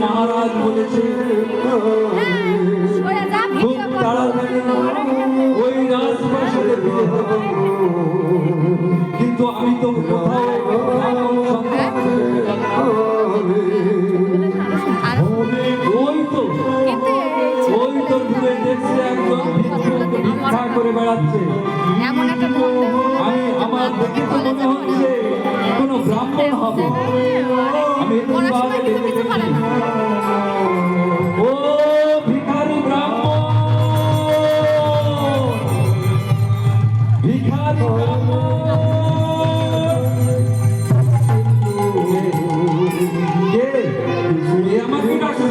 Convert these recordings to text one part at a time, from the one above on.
महाराज বলেছে খুব তাড়াতাড়ি ওই রাজপ্রাসাদে ফিরে যাব, কিন্তু আমি তো কোথাও ওই তো দূরে দেখছি একজন ভিক্ষা করে বেড়াচ্ছে। আমি আমার দেখে তো মনে হচ্ছে কোনো ব্রাহ্মণ হবে। আমি ও ভিখারি ব্রাহ্মণ, ভিখারি আমাকে ডাকছে।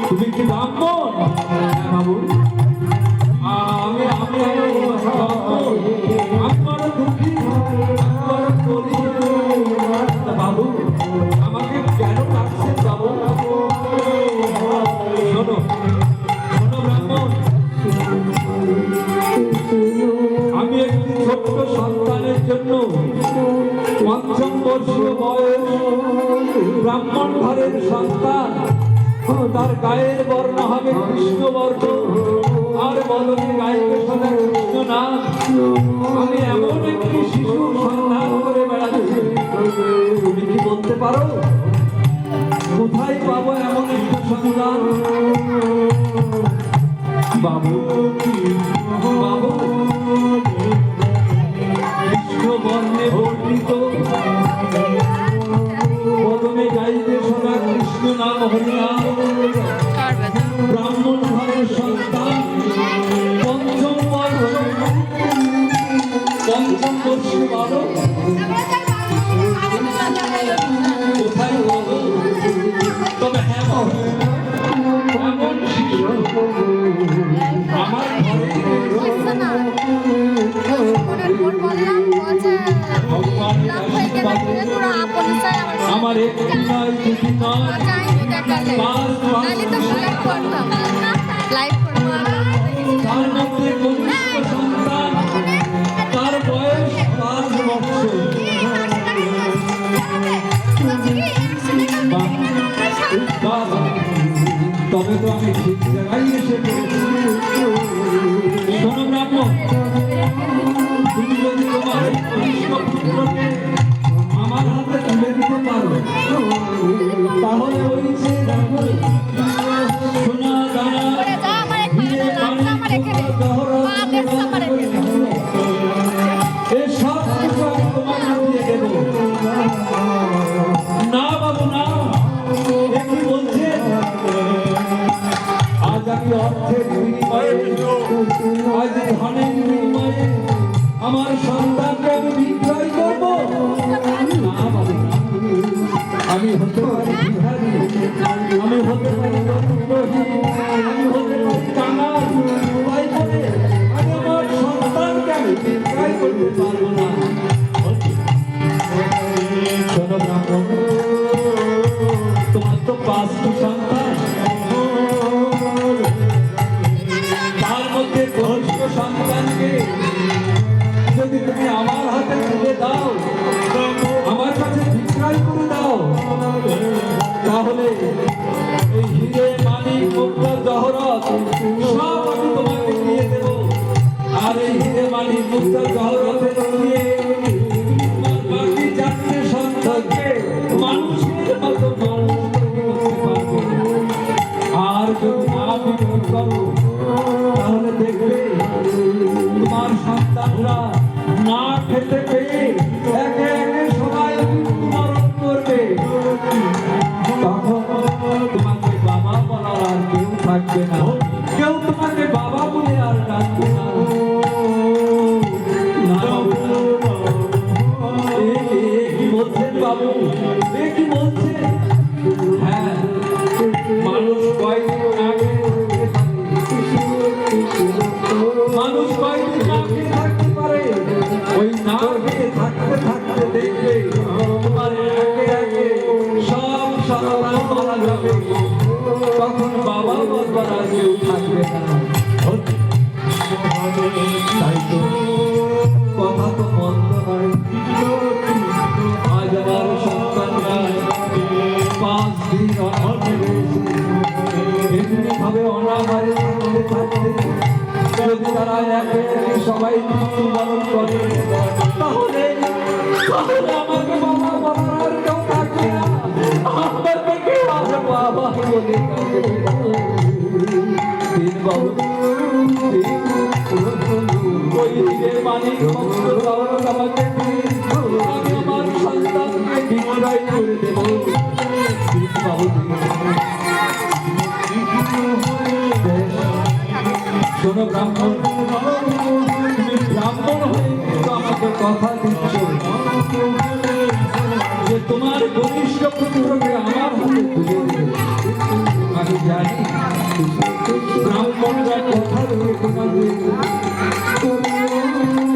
তুমি কি ব্রাহ্মণ? বাবু আমি বাবু আমাকে কেন ডাকছেন বাবু? শোনো শোনো ব্রাহ্মণ, আমি একটি ছোট্ট সন্তানের জন্য ৫ম বর্ষীয় বয়স, ব্রাহ্মণ ঘরের সন্তান, তার গায়ের বর্ণ হবে কৃষ্ণ বর্ণ, আর বদনে গাইবে সদা কৃষ্ণ নাম। আমি এমন একটি শিশু সন্ধান করে বেড়াচ্ছি। তুমি কি বলতে পারো কোথায় পাবো এমন একটা সন্ধান? বাবু বাবু কৃষ্ণ বর্ণে বর্ণিত, বদনে গাইবে সদা কৃষ্ণ নাম হরিনাম, ব্রাহ্মণ ঘরের সন্তান, ৫ম বর্ষে বালক, কোথায় পাবো? তবে হ্যাঁ বাবু, এমন শিশু আমার ঘরে আমার একটি নয় দুটি নয় ৫ লাইভ করবো তার মধ্যে কনিষ্ঠ সন্তান, তার বয়স 5 বছর। বাবা, তবে তো আমি ঠিক জায়গায় এসে পড়েছি। শোনো ব্রাহ্মণ, তুমি যদি তোমার এই কনিষ্ঠ পুত্রকে আমার হাতে তুলে দিতে পারো, তাহলে ওই যে সোনা দানা হিরে এসব কিছু আমি তোমাকে দিয়ে দেবো। না বাবু না, এ কি বলছেন? আজ আমি অর্থের বিনিময়ে, আজ ধনের বিনিময়ে আমার সন্তানকে আমি বিক্রয় করবো? না বাবু না, আমি হতে পারি বিহারী, আমি হতে পারি দরিদ্রহীন, আমি হতে পারি কাঙাল, তাই বলে আমি আমার সন্তানকে আমি বিক্রয় করতে পারবো না। শোনো ব্রাহ্মণ, তোমার তো 5টি সন্তান, তার মধ্যে কনিষ্ঠ সন্তানকে যদি তুমি আমার হাতে তুলে দাও, আমার কাছে বিক্রয় করে দাও, তাহলে এই হিরে মানিক মুক্তা জহরত সব আমি তোমাকে দিয়ে দেব। আর এই হিরে মানিক মুক্তা জহরতে দিয়ে তোমার বাকি 4টে সন্তানকে মানুষের মতো মানুষ করতে পারবে। আর যদি না বিক্রি করো, তাহলে দেখবে তোমার সন্তানরা না খেতে পেয়ে একে একে সবাই মৃত্যুবরণ করবে। তখন তোমাকে বাবা বলার আর কেউ থাকবে না, কেউ তোমাকে বাবা বলে আর ডাকবে না। কি বলছেন বাবু, এ কি বলছেন? হ্যাঁ, মানুষ কয়দিন আগে মানুষ কয়দিন না খেয়ে থাকতে পারে, ওই না খেয়ে থাকতে থাকতে দেখবে তোমার একে একে সব সন্তান মারা যাবে, তখন বাবা বলবার আর কেউ থাকবে না। তাই তো কথা তো মন্দ নয়। আজ আমার সন্তানরা 5 দিন অনাহারে রয়েছে। এমনি ভাবে অনাহারে থাকতে থাকতে যদি তারা একে একে সবাই মৃত্যুবরণ করে, তাহলে আমাকে বাবা বলার আর কেউ থাকবে না, আমাকে কেউ আর বাবা বলে ডাকবে না। দিন বাবু, ওই হিরে মানিক মুক্ত জহরত আমাকে দিয়ে আমি আমার সন্তানকে বিক্রয় করে দেব। দিন বাবু, শোনো ব্রাহ্মণ, তুমি ব্রাহ্মণ হয়ে কিন্তু আমাকে কথা দিচ্ছ যে তোমার কনিষ্ঠ পুত্রকে আমার হাতে তুলে দেবে। আমি জানি ব্রাহ্মণরা কথার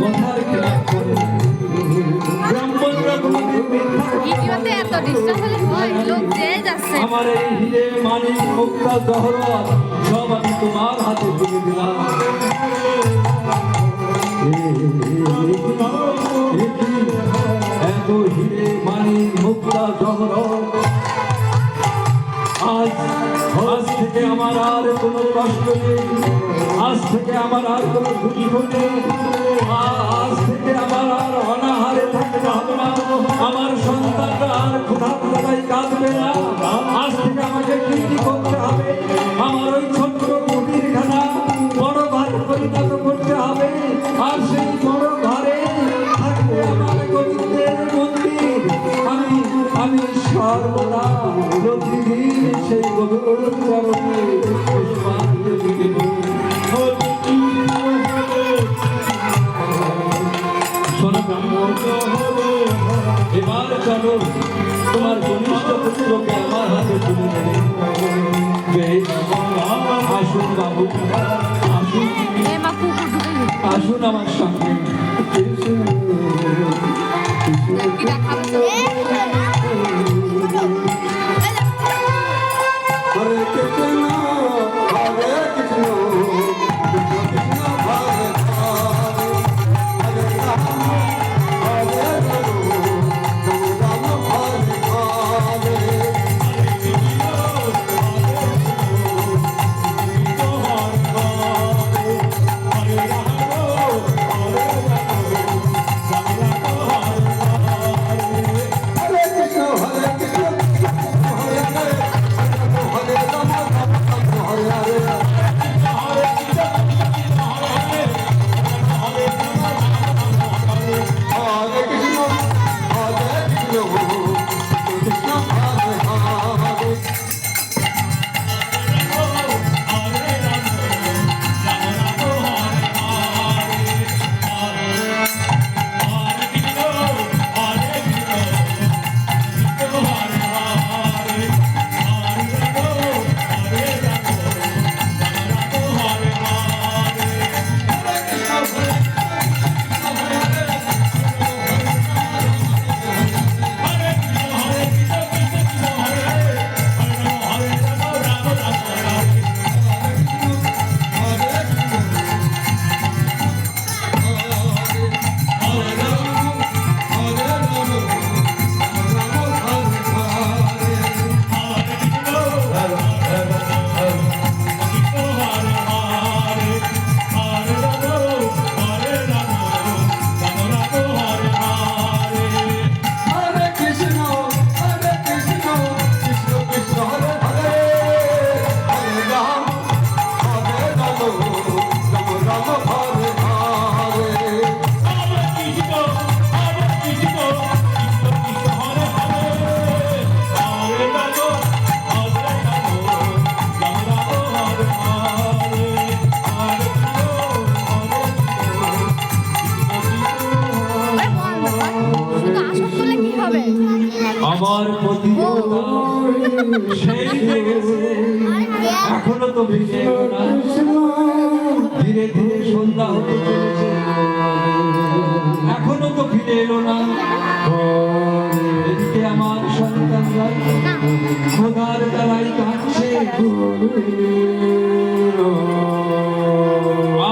কথার খেলাপ করে, ব্রাহ্মণরা কোনোদিন মিথ্যা ভিডিওতে এত ডিস্টার্ব হলে হয়, লোক যে যাচ্ছে। আমার এই হিরে মানিক মুক্তা জহরত সব আমি তোমার হাতে তুলে দিলাম। এত হিরে মানিক মুক্তা জহরত আজ থেকে আমার আর কোনো কষ্ট নেই, আজ থেকে আমার আর কোনো দুঃখ নেই, আজ থেকে আমার আর অনাহারে থাকতে হবে না, আমার সন্তানরা আর ক্ষুধার্ততায় কাঁদবে না। আজ থেকে আমাকে কি কি করতে হবে? আমার ওই ছোট্ট কুটিরখানা বড় ঘরে পরিণত করতে হবে, আর সেই বড় ঘরে থাকবে আমার গোবিন্দের মন্দির। আমি সর্বদা প্রতিদিন সেই গোবিন্দ চরণে পুষ্পাঞ্জলি দেব। শোনো ব্রাহ্মণ, এবার চলো তোমার কনিষ্ঠ পুত্রকে আমার হাতে তুলে দেবে। বেশ, আসুন বাবু, আসুন, আসুন আমার সঙ্গে। Hare Krishna, Hare Krishna, তো ফিরে এলো না। ধীরে ধীরে সন্ধ্যা হতে চলেছে, এখনো তো ফিরে এলো না। এদিকে আমার সন্তানরা খোদার দ্বারাই কাঁদছে।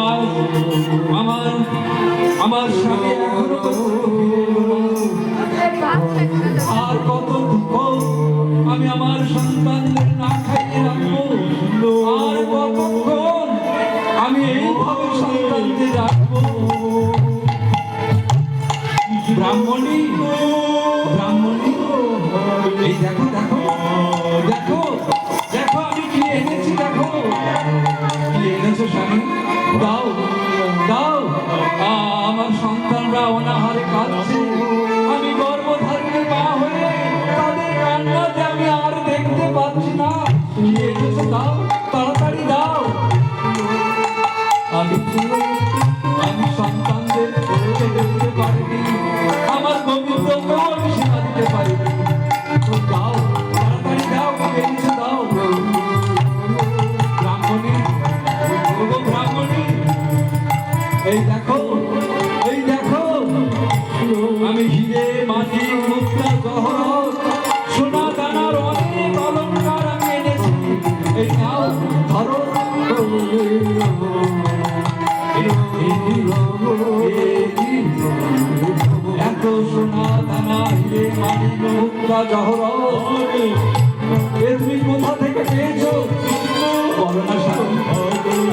আর আমার স্বামী এখনো তো ফিরে এলো না। আর কতক্ষণ আমি আমার সন্তানদের না খাইয়ে রাখবো? আর কতক্ষণ আমি এইভাবে সন্তানদের রাখবো? ব্রাহ্মণী, ব্রাহ্মণী, এই দেখো দেখো দেখো দেখো আমি কি এনেছি, দেখো কি এনেছো স্বামী, দাও দাও। আমার সন্তানরা অনাহারে কাঁদছে, আমি গর্ভধারিণী মা হয়ে তাদের কান্না যে আমি আর দেখতে পাচ্ছি না। কি এনেছো দাও, তাড়াতাড়ি দাও। আমি সন্তানদের খেতে দিতে পারিনি, আমার গোবিন্দকেও আমি সেবা দিতে পারিনি। তো দাও, তাড়াতাড়ি দাও, কি এনেছো দাও। ব্রাহ্মণী, ওগো ব্রাহ্মণী, এই দেখো, এই দেখো, আমি হিরে, মাটি, মুক্তা, জহরত, সোনা দানার অনেক অলংকার আমি এনেছি। এই নাও, ধরো। এত সোনা দানা, হিরে, মাটি, মুক্তা, জহরত এ তুমি কোথা থেকে পেয়েছো? বলো না স্বামী,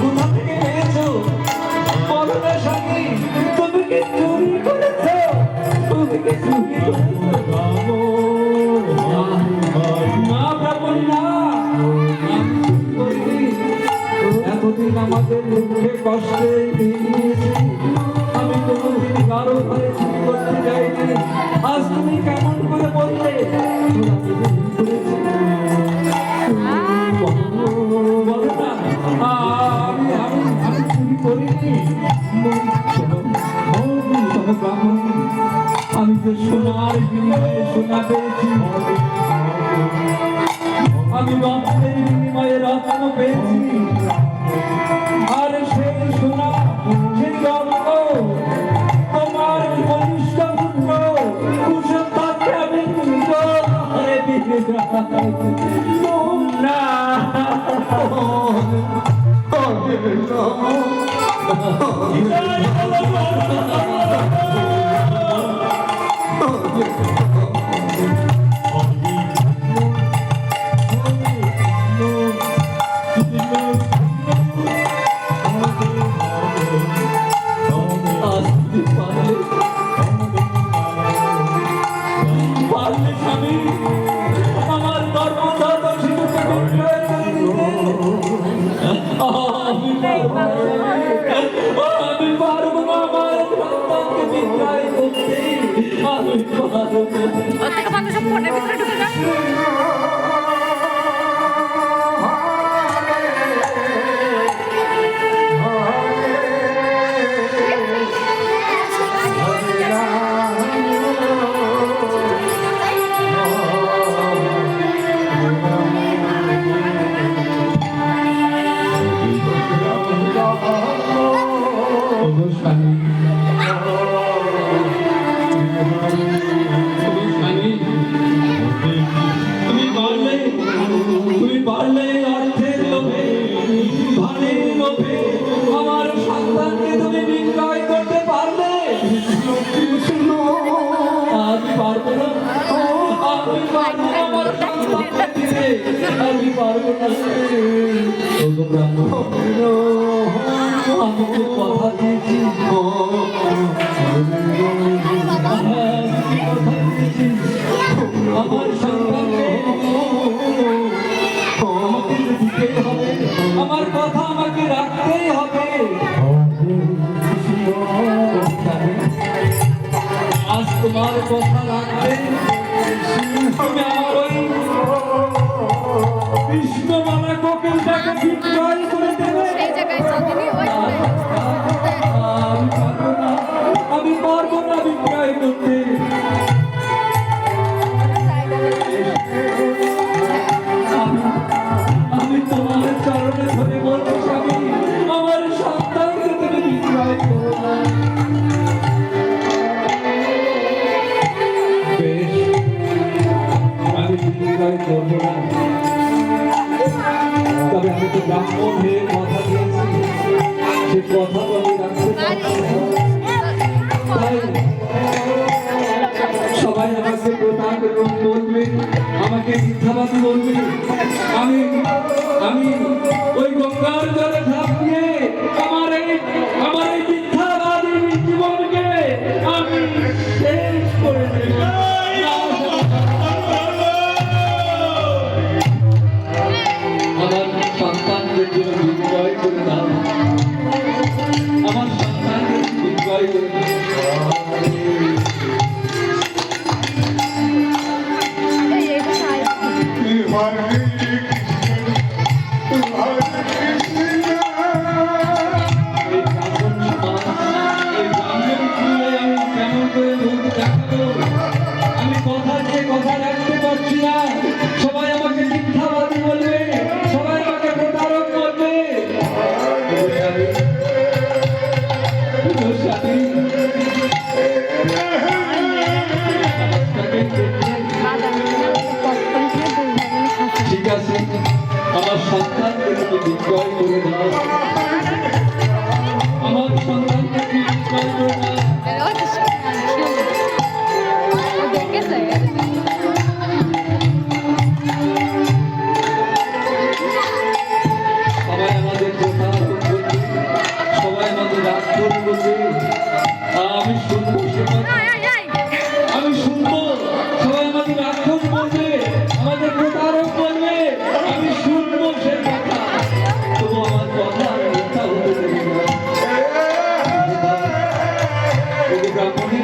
কোথা থেকে পেয়েছো? বলো না স্বামী, তুমি কি চুরি করেছো? তুমি কি চুরি করেছো? না ব্রাহ্মণ, না, আমি চুরি করিনি। এতদিন আমাদের দুঃখে কষ্টে দিন দিয়েছি, আমি কোনোদিন কারো ঘরে চুরি করতে যাইনি। আজ তুমি কেমন করে বললে আমি চুরি করেছি? বলো না, আমি চুরি করিনি। আমি যে সোনার বিনিময়ে সোনা পেয়েছি, আমি রত্নের বিনিময়ে রত্ন পেয়েছি। আর সেই সোনা, সেই রত্ন তোমার কনিষ্ঠ পুত্র কুশলকে আমি না। পারলে স্বামী আমার গর্ভধাত শিশুকে বিক্রয় করে দিতে। আমি পারবো না আমার সন্তানকে বিক্রয় করতে, আমি পারবো না। সব ফোনের ভিতরে ঢুকে যায়। তুমি পারলে অর্থের লোভে, ধনের লোভে আমার সন্তানকে তুমি বিক্রয় করতে পারলে। আমি পারবো না, আমি পারবো না আমার সন্তানকে দিতে, আমি পারবো না। আমি তো কথা দিয়েছি, আমার সন্তানকে আমাকে দিতেই হবে, আমার কথা আমাকে রাখতেই হবে। আজ তোমার কথা রাখবে, তুমি আমার ওই কৃষ্ণমালা কোকিলটাকে বিক্রয় করে দেবে। সেই জায়গায় চলেনি ওই আমি পারবো না বিক্রয় করতে। আমি তোমার চরণে ঠিক আছে, আমার সন্তানকে তুমি বিক্রয় করে দাও, আমার সন্তানকে তুমি বিক্রয় করে দাও। সবাই আমাদের কথা বলবে, সবাই আমাদের রাগ করবে, আমি শুনবো সে কথা, আমি শুনবো। সবাই আমাদের রাক্ষস বলবে, আমাদের প্রতারক বলবে, আমি শুনবো সে কথা। তবু আমার কথা মিথ্যা হতে দেবে না। ওগো ব্রাহ্মণী,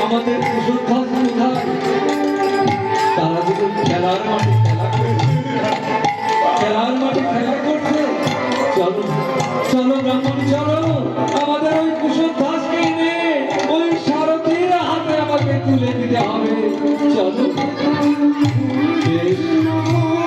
আমাদের কুসুমধ্বজ কোথায়? তারা যখন খেলার মাঠে খেলা করছে, খেলার মাঠে খেলা করছে। চলো চলো ব্রাহ্মণী, চলো আমাদের ওই কুসুমধ্বজকে এনে ওই সারথীর হাতে আমাকে তুলে দিতে হবে। চলো বেশ, চলো।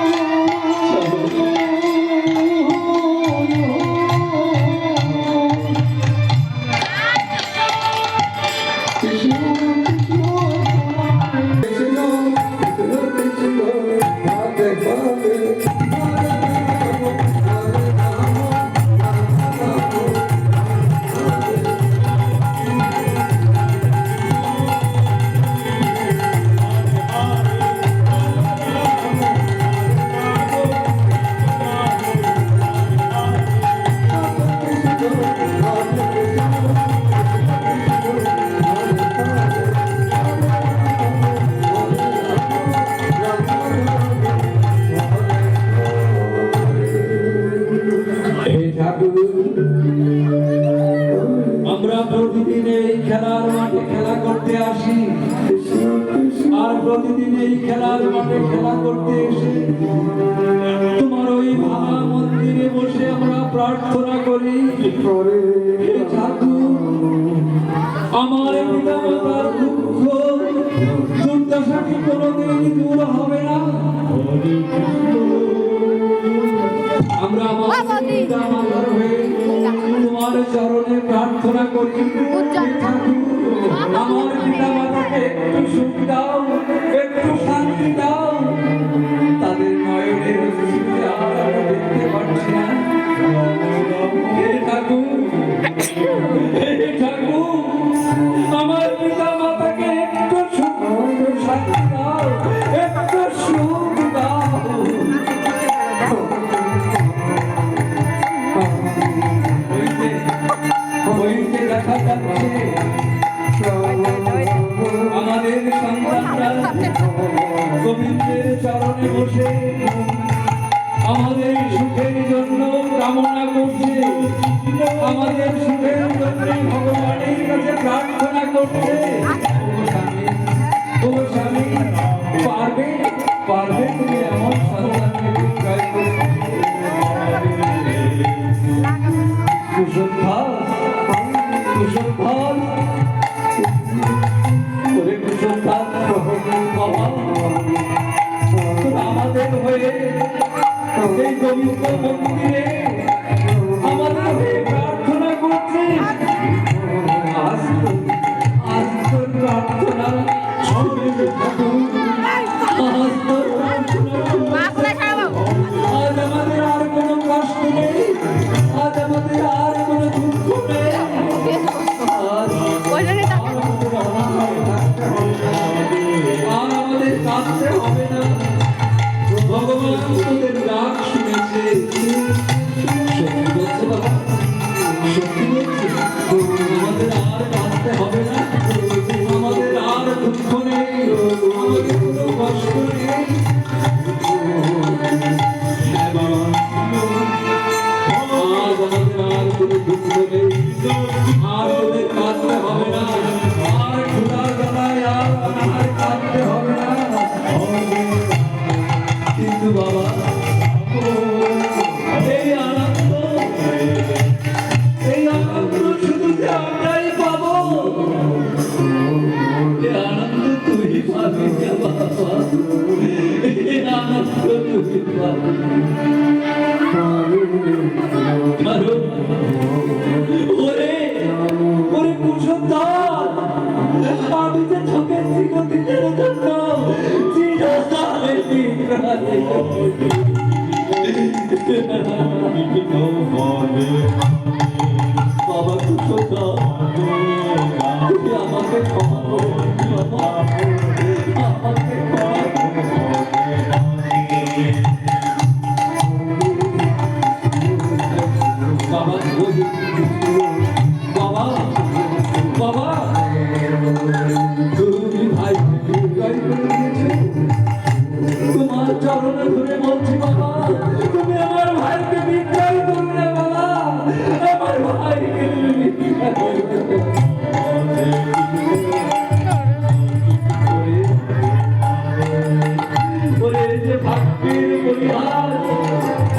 আমরা প্রতিদিন এই খেলার মাঠে খেলা করতে আসি, আর প্রতিদিন এই খেলার মাঠে খেলা করতে এসে তোমার ওই ভাঙা মন্দিরে বসে আমরা প্রার্থনা করি, হে ঠাকুর, আমার পিতা মাতার দুঃখ দুর্দশা কি কোনোদিন দূর হবে না? আমরা আমার পিতা মাতার হয়ে তোমার চরণে প্রার্থনা করি, আমার পিতা মাতাকে একটু সুখ দাও, একটু শান্তি দাও। তাদের নয়নের অশ্রুতে আর আমরা দেখতে পাচ্ছি না। হে ঠাকুর, হে ঠাকুর, আমার পিতা মাতাকে একটু সুখ, একটু শান্তি দাও, একটু সুখ দাও। বইতে দেখা যাচ্ছে আমাদের সন্তানরা গোবিন্দের চরণে বসে আমাদের সুখের জন্য কামনা করছে, আমাদের সুখের জন্য ভগবানের কাছে প্রার্থনা করছে। ও স্বামী, পারবে পারবে তুমি এমন সন্তানকে বিক্রয় করতে? কুসুমধ্বজ, কুসুমধ্বজ, ওরে কুসুমধ্বজ, বাবা, আমাদের হয়ে এই গোবিন্দ মন্দিরে আমাদের হয়ে প্রার্থনা করছিস। আজ তোর প্রার্থনা শুনে ঠাকুর, আজ তোর প্রার্থনা শুনে। আজ আমাদের আর কোনো কষ্ট নেই, আজ আমাদের আর কোনো দুঃখ নেই, আর আমাদের কাঁদতে হবে না। ভগবান তোদের ডাক শুনেছে। সত্যি বলছে বাবা, সত্যি বলছে, আমাদের আর কাঁদতে হবে না, আমাদের আর দুঃখ নেই, আমাদের কোনো কষ্ট নেই। হ্যাঁ বাবা, আজ আমাদের আর কোনো দুঃখ নেই, আর তোদের কাঁদতে হবে না, আর ক্ষুধার জ্বালায় আর কাঁদতে হবে না। কিন্তু বাবা, এই আনন্দ, এই আনন্দ ওরে ওরে কুসুমধর, আমি যে চোখের চিরদিনের জন্য চিরকালে বিভ্রান্ত। বাবা কুসুমধর, তুমি আমাকে ক্ষমা করে দিও বাবা, আমাকে ক্ষমা করে দিও। বাবা বাবা বাবা, তুমি ভাই তোমার চরণে ধরে বলছি বাবা, তুমি আমার ভাইকে বিক্রয় করলে বাবা, আমার ভাইকে তুমি বিক্রয় করলে। ওরে যে ভাগ্যের পরিহার,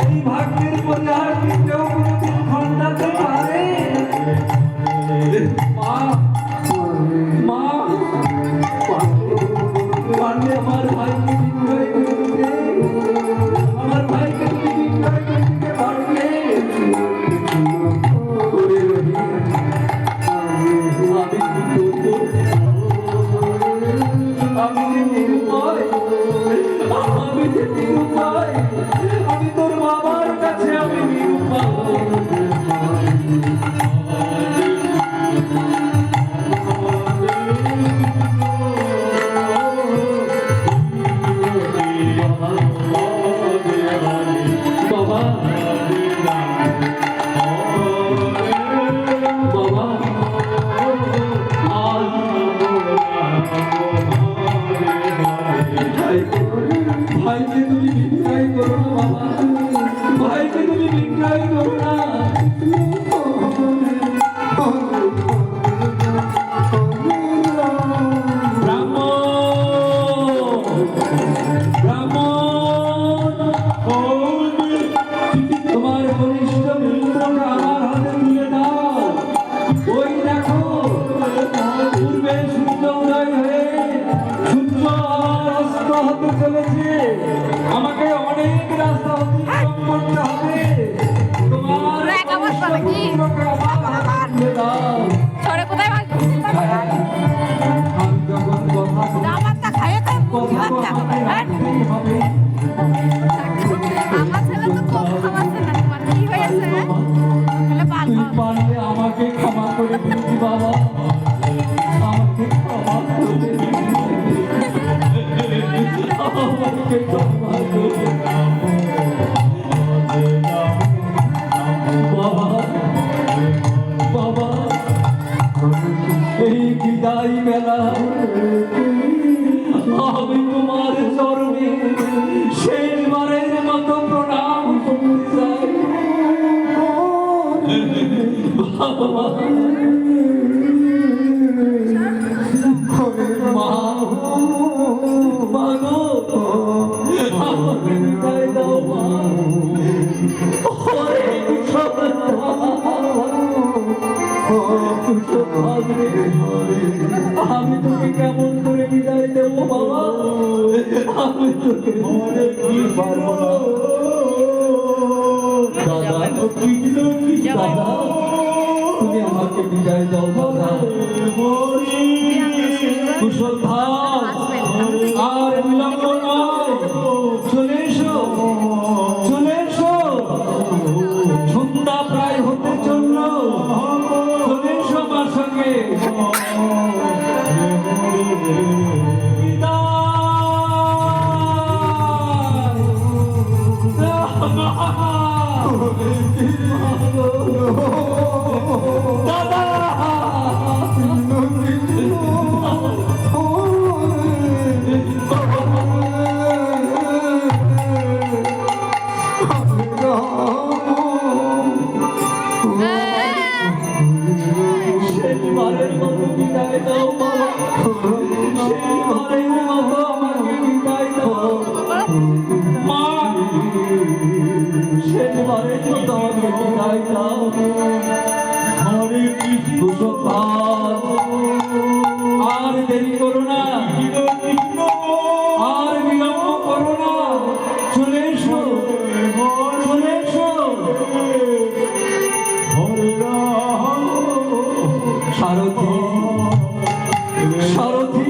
এই ভাগ্যের পরিহার কি কেউ কোনোদিন খণ্ডাতে পারে? মা মা, পারলে আমার ভাইকে বিক্রয় করে দিতে, আমার ভাইকে তুমি বিক্রয় করে দিতে পারলে। ওরে রবি, আমি কি করবো? আমি যে নিরুপায়, আমি যে নিরুপায়, আমি তোর বাবার কাছে আমি নিরুপায়। বাবা বাবা, ভাইকে তুমি বিক্রয় করো না বাবা, ভাইকে তুমি বিক্রয় করো না। তোমার ঘনিষ্ঠ মিত্রকে আমার হাতে তুলে দাও। ওই দেখো পূর্বে সূর্য উদয় হয়ে সূর্য অস্ত হতে চলেছে, আমাকে অনেক রাস্তা অতিক্রম করতে হবে। তোমার মিত্রকে আমার হাতে তুলে দাও। সরে কোথায় ভাগ? আমি যখন কথা বলি, আমারটা খাইয়ে তো কথা আমাকে রাখতেই হবে। আমার ছেলে তো কম খাওয়াচ্ছে না, তোমার কি হয়েছে? তাহলে বাল তুই পারলে আমাকে ক্ষমা করে দিবি বাবা, আমাকে ক্ষমা করে দিবি, আমাকে ক্ষমা করে দিবি। বাবা বাবা, এই বিদায় বেলা আমি তোমার চরণে শেষবারের মতো প্রণাম করতে চাই বাবা। মা মা গো, আমাকে বিদায় দাও মা। ওরে আমি তোকে কেমন করে বিদায় দেবো বাবা, আমি তোকে কি পারবো। দাদা দাদা, তুমি আমাকে বিদায় দাও দাদা। কুশল ভাই আর বিলম্ব নয়, চলে এসো চলে এসো, সন্ধ্যা প্রায় হতে চলল, চলে এসো আমার সঙ্গে। দাদা শেষবারের মতো বিদায় দাও বাবা, শেষবারের মতো আমাকে বিদায় দাও মা, শেষবারের মতো আমাকে বিদায় দাও। আর দেরি করো না, আর বিলম্ব করো না, চলে এসো চলে এসো। সারথি, সারথি,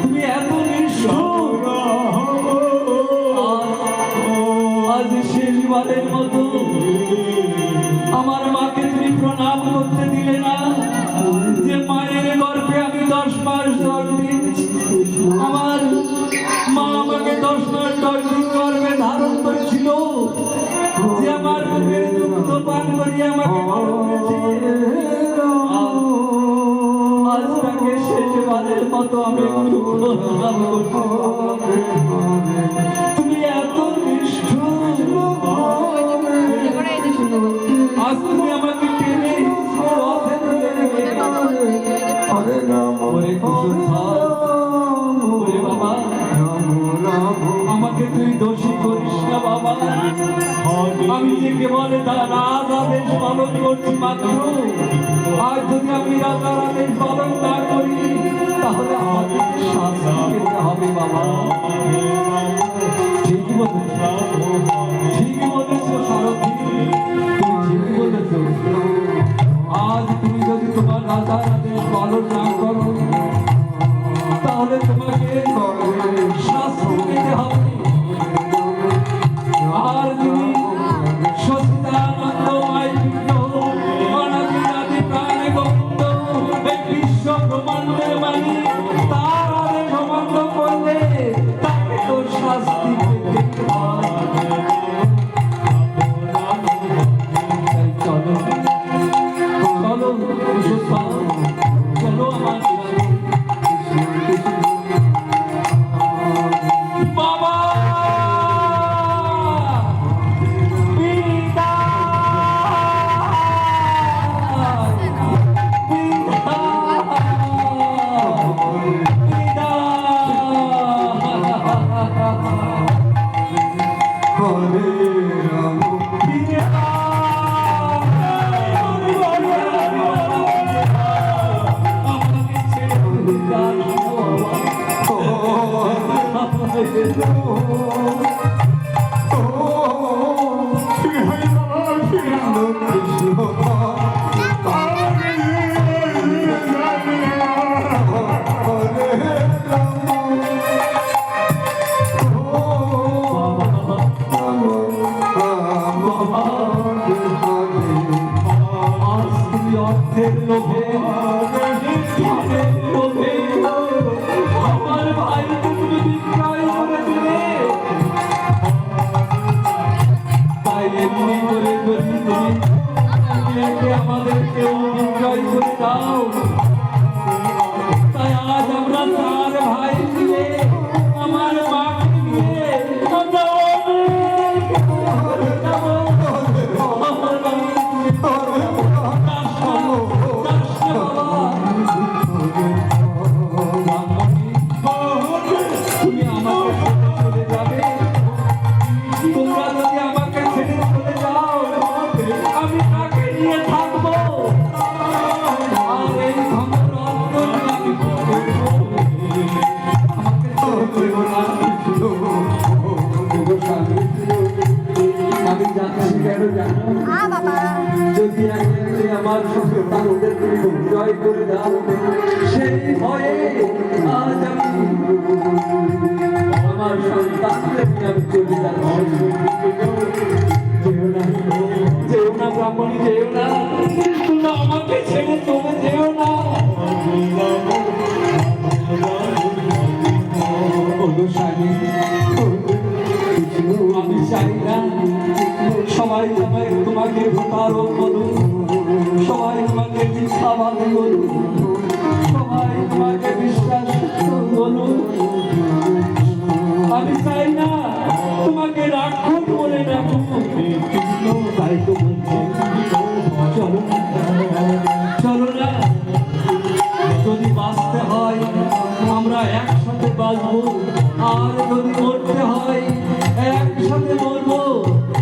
তুমি এত নিষ্ঠুর। আজ শেষবারের মতো আমার মাকে তুমি প্রণাম করতে দিলে না, যে মায়ের গর্ভে আমি 10 মাস 10 দিন, আমার মা আমাকে 10 মাস 10 দিন গর্ভে ধারণ করেছিল, যে আমার মুখের দুগ্ধ পান করিয়ে আমাকে বড় করেছে। আজ তাকে শেষবারের মতো আমি একটু প্রণাম করতে, তুমি এত নিষ্ঠুর। আজ তুমি আমাকে টেনে রথে তুলে নিয়ে ওরে কুসুমধর, ওরে বাবা, আমাকে তুই দোষী করিস না বাবা। আমি যে কেবল রাজ আদেশ পালন করছি মাত্র, আর যদি আমি রাজার আদেশ পালন না করি তাহলে আমাকে শাস্তি পেতে হবে বাবা। ঠিকই বলেছ, ঠিকই বলেছ সারথি, তুমি ঠিকই বলেছ। আজ তুমি যদি তোমার রাজার আদেশ পালন না করো তাহলে তোমাকে শাস্তি পেতে হবে। আর তুমি সচিদানন্দময় পিণ্ড, অনাদি আদি প্রাণে গোবিন্দ, এই বিশ্ব ব্রহ্মাণ্ডের মালিক, তার আদেশ অমান্য করলে তাকে তো শাস্তি পেতে হয়। তাই চলো, চলো কুসুমধর, চলো আমার সাথে। বাবা অর্থের লোভে, ধনের লোভে আমার ভাইকে তুমি বিক্রয় করে দিলে। তাই এমনি করে যদি তুমি একে আমাদেরকেও বিক্রয় করে দাও, তাই আজ আমরা 4 ভাই মিলে আমার মাকে নিয়ে আমরা তুমি আমাকে চলে যাবে। তোমরা যদি আমাকে ছেড়ে চলে যাও আমি কাকে নিয়ে থাকবো? আর এই ধনের অন্তর আমি কি করবো? আমাকে ছেড়ে চলে না। আমি যাচ্ছি কেন জানো? যদি একদিন আমার সন্তানদের তুমি বিজয় করে দাও, সেই ভয়ে আজ আমি আমার সন্তানদের আমি চলে যাচ্ছি। যেও না, যেও না ব্রাহ্মণী, যেও না, তোমরা আমাকে ছেড়ে চলে যেও না। আমি চাই না সবাই তোমাকে প্রতারক বলুন, সবাই তোমাকে মিথ্যাবাদ বলুন, সবাই তোমাকে বিশ্বাস বলুন। আমি চাই না তোমাকে রাক্ষস বলে ডাকুন। তাই তো বলছি, চলো চলো না, যদি বাঁচতে হয় আমরা একসাথে বাঁচবো, আর যদি মরতে হয় একসাথে মরবো।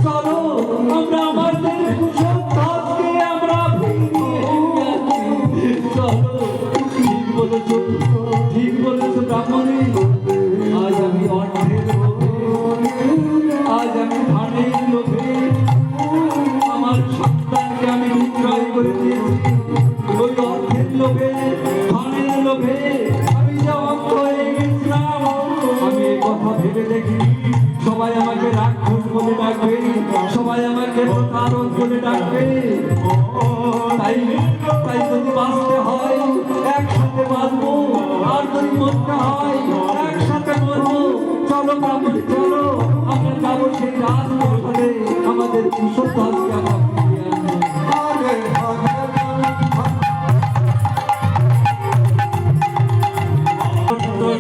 চলো আমরা আমাদের কুসুমধরকে আমরা ফিরিয়ে আনছি। চলো, ঠিক বলেছো, ঠিক বলেছো ব্রাহ্মণী। আজ আমি অর্থের লোভে, আজ আমি ধানের লোভে আমার সন্তানকে আমি করে দিয়েছি ওই অর্থের লোভে ধনের লোভে আমি যে অন্ধ হয়ে গেছিলাম আমি এই কথা ভেবে দেখি সবাই আমাকে রাক্ষস বলে ডাকবে সবাই আমাকে প্রতারক বলে ডাকবে তাই তাই যদি বাঁচতে হয় একসাথে বাঁচবো আর যদি মরতে হয় একসাথে মরবো চলো ব্রাহ্মণ চলো আমরা যাবো সেই রাজপ্রাসাদে আমাদের কুশল দাসকে আমরা ফিরিয়ে আনবো।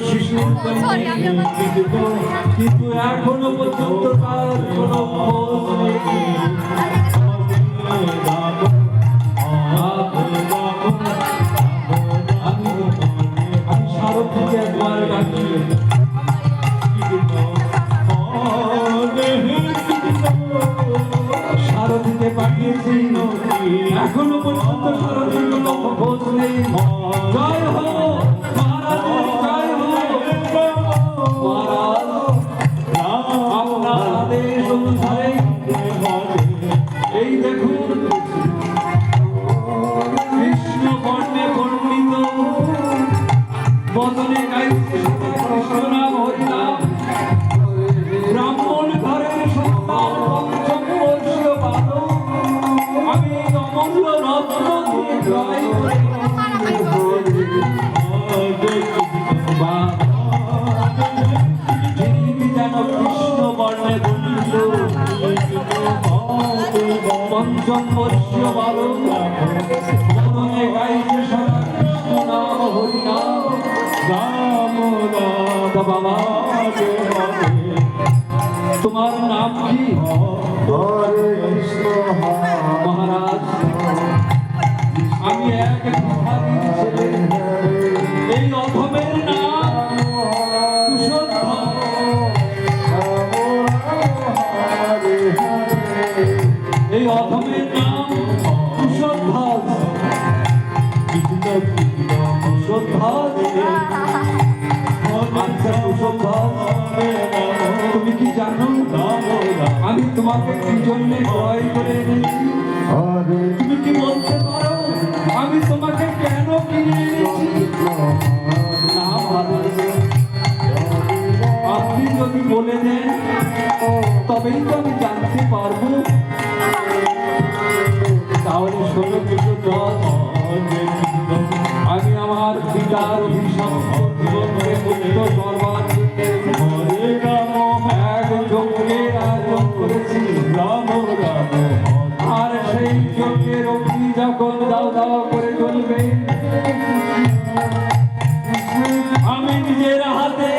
শিশুর কিন্তু এখনো পর্যন্ত তার কোনো খোঁজ নেই। আমি সারথীকে একবার ডাকি সারথীকে পাঠিয়েছি এখনো পর্যন্ত সারথীর কোনো খোঁজ নেই। জয় হো মহারাজ জয় হো মহারাজ আপনার আদেশ অনুসারে এই দেখুন কৃষ্ণ বর্ণে বর্ণিত বদনে গাইছে কৃষ্ণ নাম হরিনাম ব্রাহ্মণ ঘরের সন্তান পঞ্চম বর্ষীয় বালক আমি অমূল্য রত্ন দিয়ে জয় করে যেন কৃষ্ণ বর্ণে বর্ণিত পঞ্চম বর্ষীয় বালক বদনে গাইছে সদা কৃষ্ণ নাম হরিনাম রাম রাম বাবা তোমার নাম কি মহারাজ আমি এক ভিখারি ছেলে এই অধমের নাম কুশলধর এই অধমের নাম কুশলধর আচ্ছা কুশলধর তুমি কি জানো আমি তোমাকে কি জন্য ক্রয় করে এনেছি তুমি কি বলতে পারো আমি তোমাকে কেন কিনে এনেছি না মহারাজ আপনি যদি বলে দেন তবেই তো আমি জানতে পারবো তাহলে ষোলো কিছু দশ আমি আমার পিতার অভিশপ্ত জীবনকে মুক্ত করবার এক যজ্ঞের আয়োজন করেছি আর সেই যজ্ঞের অগ্নি যখন দাও দাও করে জ্বলবে আমি নিজের হাতে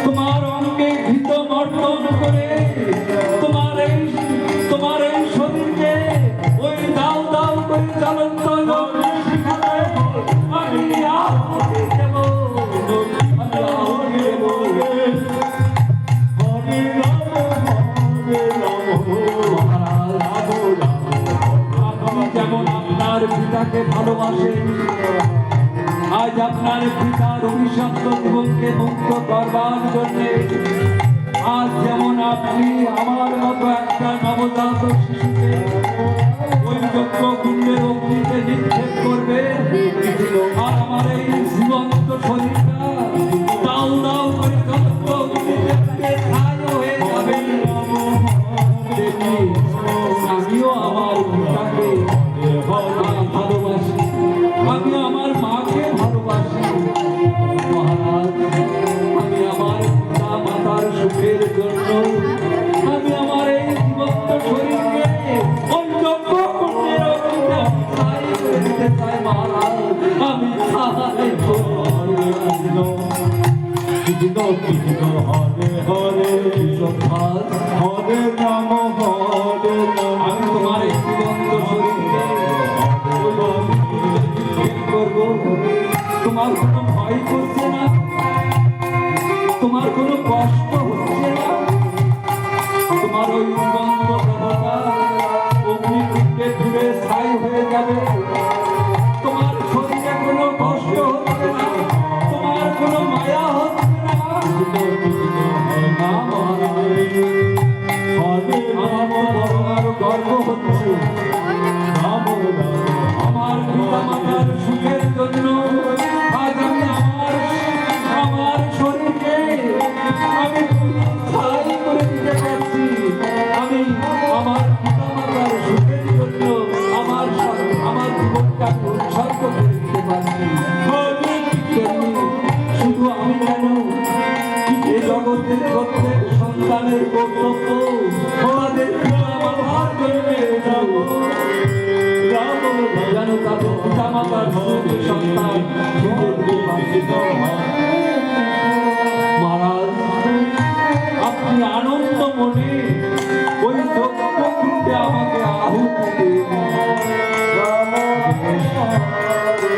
তোমার অঙ্গে ঘৃত মর্দন করে তোমার এই শরীরকে ওই দাও দাও করে জ্বলন্ত অগ্নি শিখাতে আমি আহুতি দেব আমি আহুতি দেব আপনি যেমন আপনার পিতাকে ভালোবাসেন আজ আপনার পিতার অভিশপ্ত জীবনকে মুক্ত করবার জন্য আজ যেমন আপনি আমার মতো একটা নবজাত শিশুকে ওই যজ্ঞ কুণ্ডের অগ্নিতে নিক্ষেপ করবে আর আমার এই জীবন্ত শরীরটা দাও দাও করে যজ্ঞ অগ্নিতে ছাই হয়ে যাবে দেখি আমিও আমার পিতাকে ভালোবাসি আমি আমার মাকে ভালোবাসি মহারাজ আমি আমার পিতা মাতার সুখের জন্য আমি আমার এই জীবন্ত শরীরকে ওই যজ্ঞ কুণ্ডের অগ্নিতে ছাই করে দিতে চাই মহারাজ আমি চাই হরে হরে হরে রাম হরে আমি তোমার এই জীবন্ত শরীরকে করবো তোমার কোনো ভয় করছে না তোমার কোনো কষ্ট হচ্ছে না তোমার ওই জীবন্ত দেহটা অগ্নিকুণ্ডে ঘুরে ছাই হয়ে যাবে তোমার শরীরে কোনো কষ্ট হচ্ছে না তোমার কোনো মায়া হচ্ছে না আমার তো বড় আরো গর্ব হচ্ছে জীবনকে আমি উৎসর্গ করে দিতে পারছি। তেমনি শুধু আমি কেন, এই জগতের প্রত্যেক সন্তানের কর্তব্য তাদের পিতামাতার জন্য যেন তাদের পিতামাতার সুখী সন্তান মহারাজ, আপনি আনন্দ মনে ওই যজ্ঞকুণ্ডে আমাকে আহুতি দিন।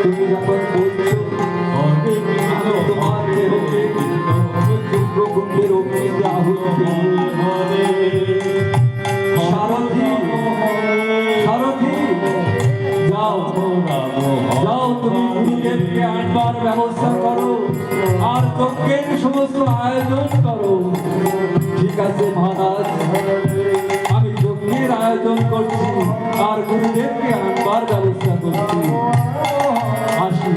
তুমি যখন বলছো আমি তোমার দেহকে যজ্ঞকুণ্ডের অগ্নিতে আহুতি দিই। সারথি, সারথি, যাও যাও, তুমি গুরুদেবকে আনবার ব্যবস্থা করো আর যজ্ঞের সমস্ত আয়োজন করো। ঠিক আছে মহারাজ, আমি যজ্ঞের আয়োজন করছি আর গুরুদেবকে আনবার ব্যবস্থা করছি। আসি।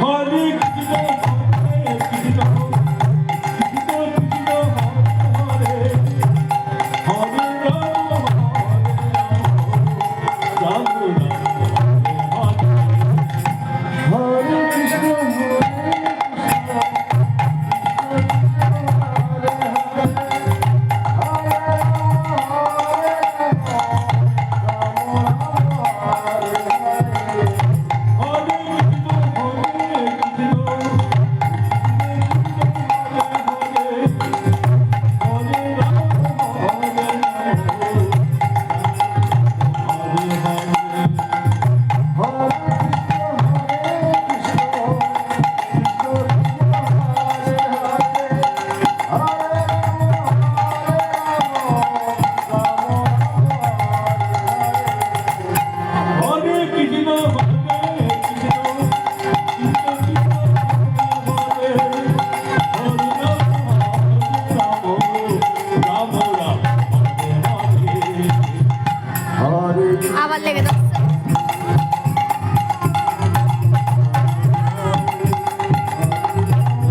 হরে কৃষ্ণ হরে কৃষ্ণ কৃষ্ণ হরে হরে রাম রাম হরে হরে হরে কৃষ্ণ হরে কৃষ্ণ হরে কৃষ্ণ কৃষ্ণ কৃষ্ণ হরে হরে রাম হরে কৃষ্ণ আবার লেগে যাচ্ছে।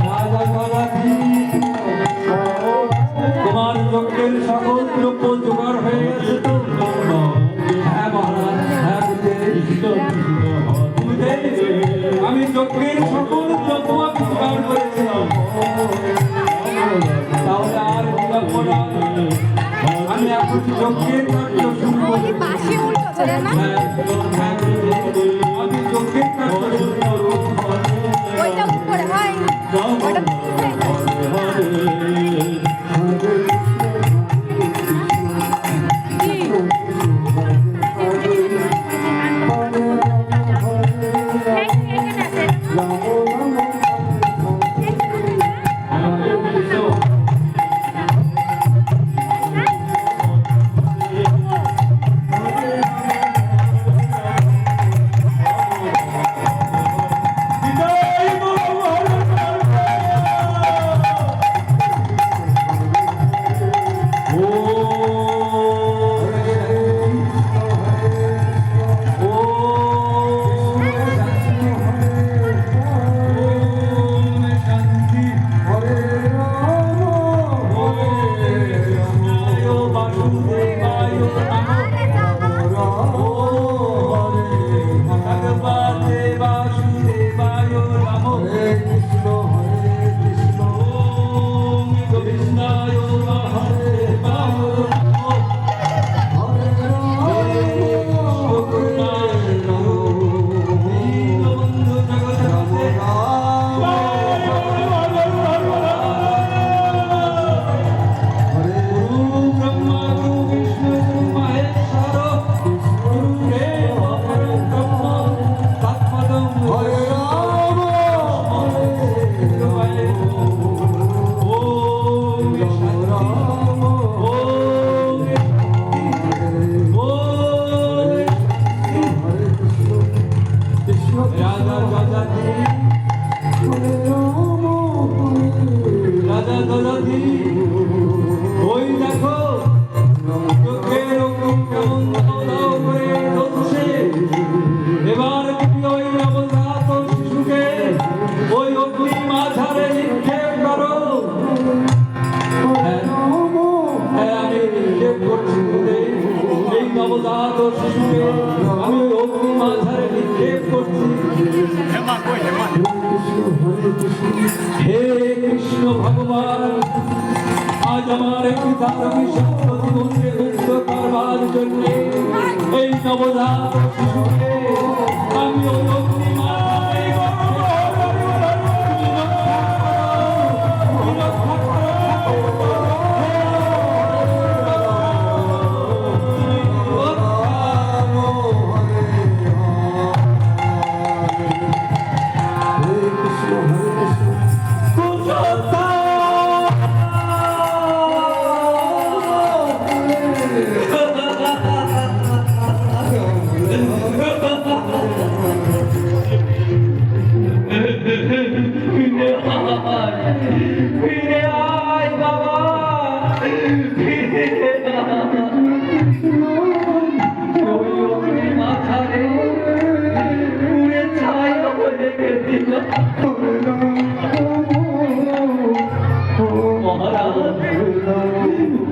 রাজা গণাধি, তোমার যজ্ঞের সকল দ্রব্য জোগাড় হয়ে গেছে তো? হ্যাঁ মহারাজ, হ্যাঁ গুরুদেব, আমি যজ্ঞের সকল দ্রব্য আমি জোগাড় করেছিলাম। তাহলে আর বিলম্ব নয়, আমি এখন যজ্ঞের কার্য শুরু ওই করি। বাসি উল্টো চলে না, হ্যাঁ, হ্যাঁ গুরুদেব, আমি যজ্ঞের কার্য শুরু করব। ওইটা উপরে হয়, ওইটা নিচে। কি? এখানে আছে। শিশুকে আমি ওই অগ্নি মাঝারে নিক্ষেপ করছি। হে কৃষ্ণ ভগবান, আজ আমার একটি বিষাক্ত জীবনকে মুক্ত করবার জন্য এই নবজাত শিশুকে আমি ওই অগ্নি মাঝারে ফিরে আয় বাবা, ফিরে আয়। ওই অগ্নি মাঝারে পুড়ে ছাই হয়ে গেছিল। মহারাজ,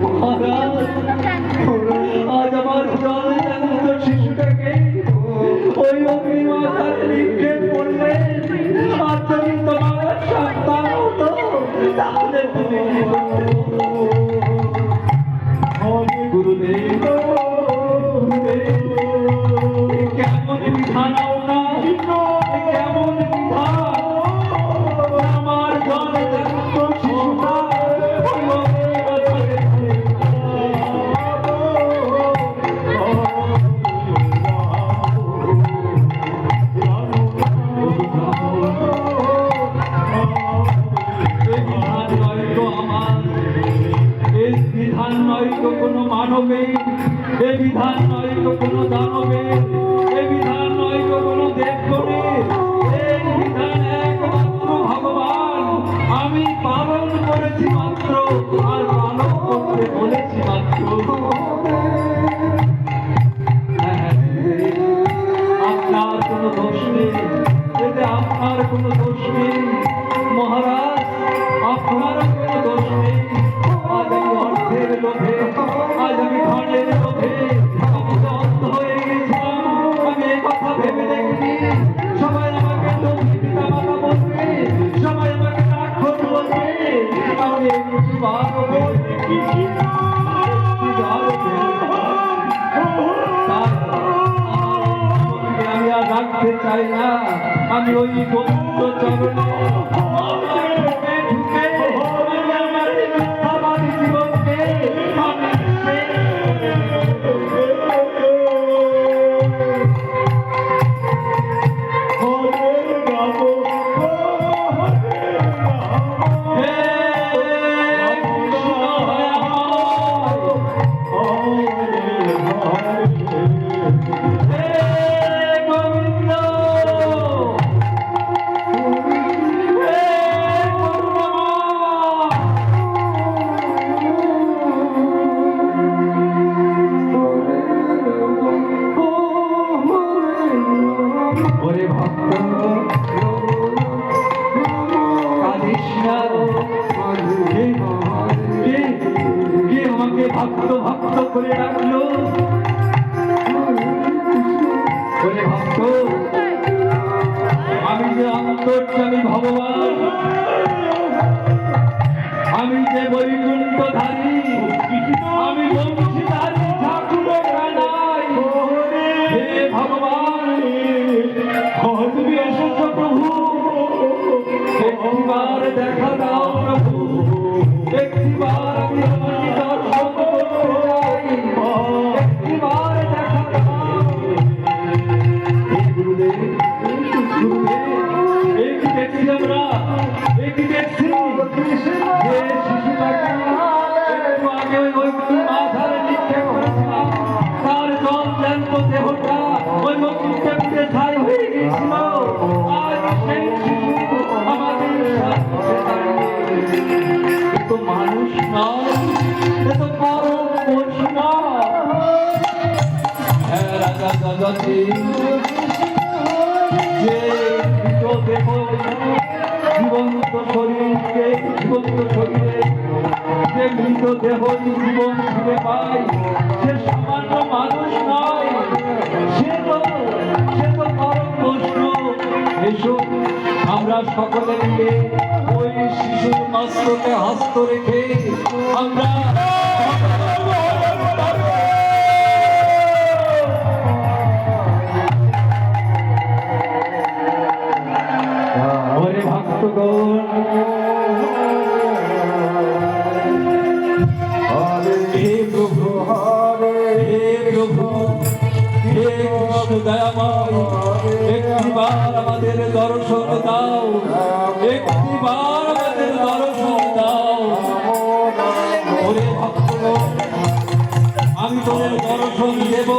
মহারাজ, আজ আমার জলজান্ত শিশুটাকে ওই অগ্নি মাঝারে নিক্ষেপ করলে আর যদি তোমার সন্তান হতো তাহলে তুমি কি করতে? গুরুদেব, গুরুদেব, কেমন বিধান আপনার, কেমন বিধান? আমার জলজান্ত শিশুটা ওই অগ্নি মাঝারে বিধান নয় তো কোনো মানবে, এ বিধান নয় তো কোনো দানবে, এ বিধান নয় তো কোনো দেবগণে, এই বিধান একমাত্র ভগবান। আমি পালন করেছি মাত্র, আর পালন করতে বলেছি মাত্র। আপনার কোনো দোষ নেই, এতে আপনার কোনো দোষ নেই মহারাজ, আপনার কোনো দোষ নেই। আজ আমি অর্থের লোভে, আজ আমি ধনের লোভে আমি তো অন্ধ হয়ে গেছিলাম। আমি এই কথা ভেবে দেখিনি সবাই আমাকে লক্ষ্মী পিতা মাতা বলবে, সবাই আমাকে রাক্ষস বলবে। আমি একটিবারও ভেবে দেখিনি, একটিবারও ভেবে আমি আর রাখতে চাই না। আমি ওই গোবিন্দ চরণে ঢুকে আমি আমার মিথ্যাবাদী জীবনকে আমি ওরে ভক্ত কাঁদিস না, কে আমাকে ভক্ত ভক্ত করে রাখলো? ওরে ভক্ত, আমি যে অন্তর্যামী ভগবান, আমি যে বৈকুণ্ঠধারী, আমি বংশীধারী ঠাকুরের কানাই। হে ভগবান, তুমি এসেছো প্রভু, একটিবার দেখা দাও প্রভু, একটিবার আমি তোমাকে দর্শন করতে চাই, একটিবার দেখা দাও। গুরুদেব, গুরুদেব, এই কি দেখছি আমরা, এই কি দেখছি যে শিশুটাকে একটু আগে ওই মাথায় নিক্ষেপ করেছিলাম, তার জল জ্যান্ত দেহটা ওই অগ্নিতে পুড়ে ছাই হয়ে গিয়েছিল। আজ সেই শিশু আমাদের সাথে দাঁড়িয়ে, এ তো মানুষ নয়, এ তো পরম বৈষ্ণব। হ্যাঁ রাজা জগতে যে দেহ জীবন্ত শরীরকে, জীবন্ত শরীরে যে মৃতদেহ জীবন ফিরে পায়, সে সামান্য মানুষ নয়, এসো আমরা সকলে মিলে ওই শিশুর মস্তকে হস্ত রেখে আমরা ওরে ভক্তগণ হে প্রভু হে প্রভু হে কৃষ্ণ দয়াময় একটিবার আমাদের দর্শন দাও একটিবার আমাদের দর্শন দাও ওরে ভক্তগণ আমি তোদের দর্শন দেব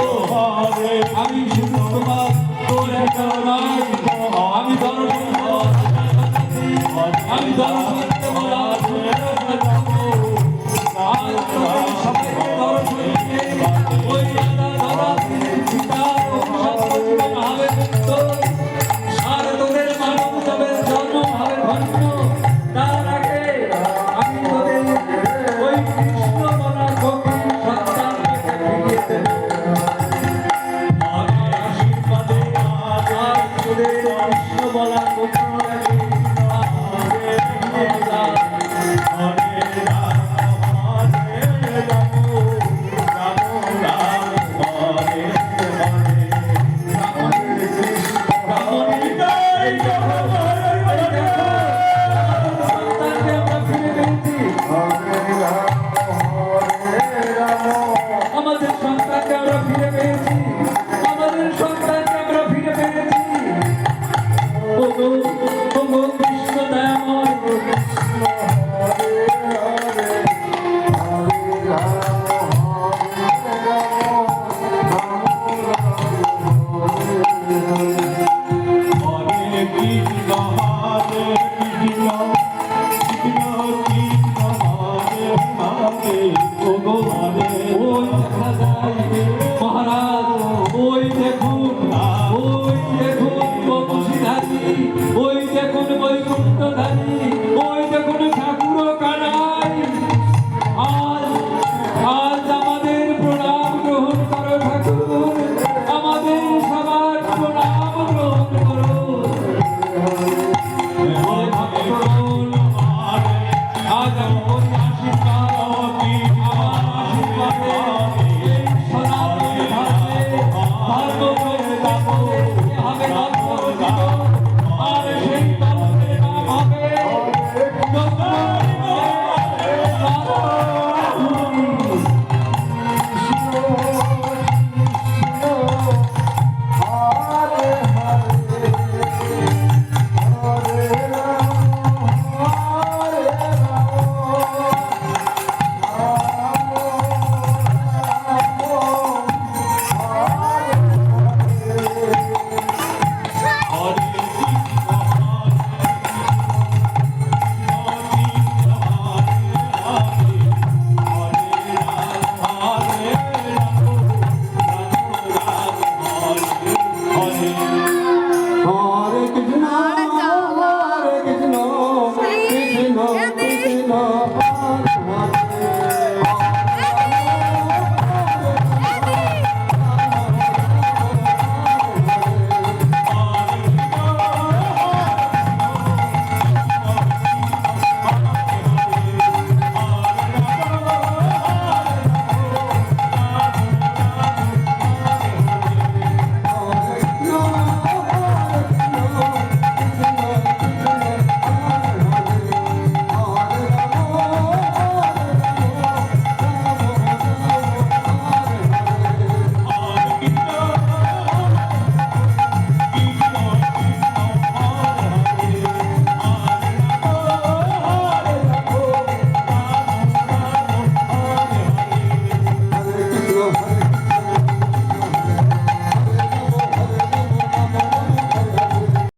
আমি শুধু তোমার তোর একটা নয় আমি দর্শন দেব আমি দর্শন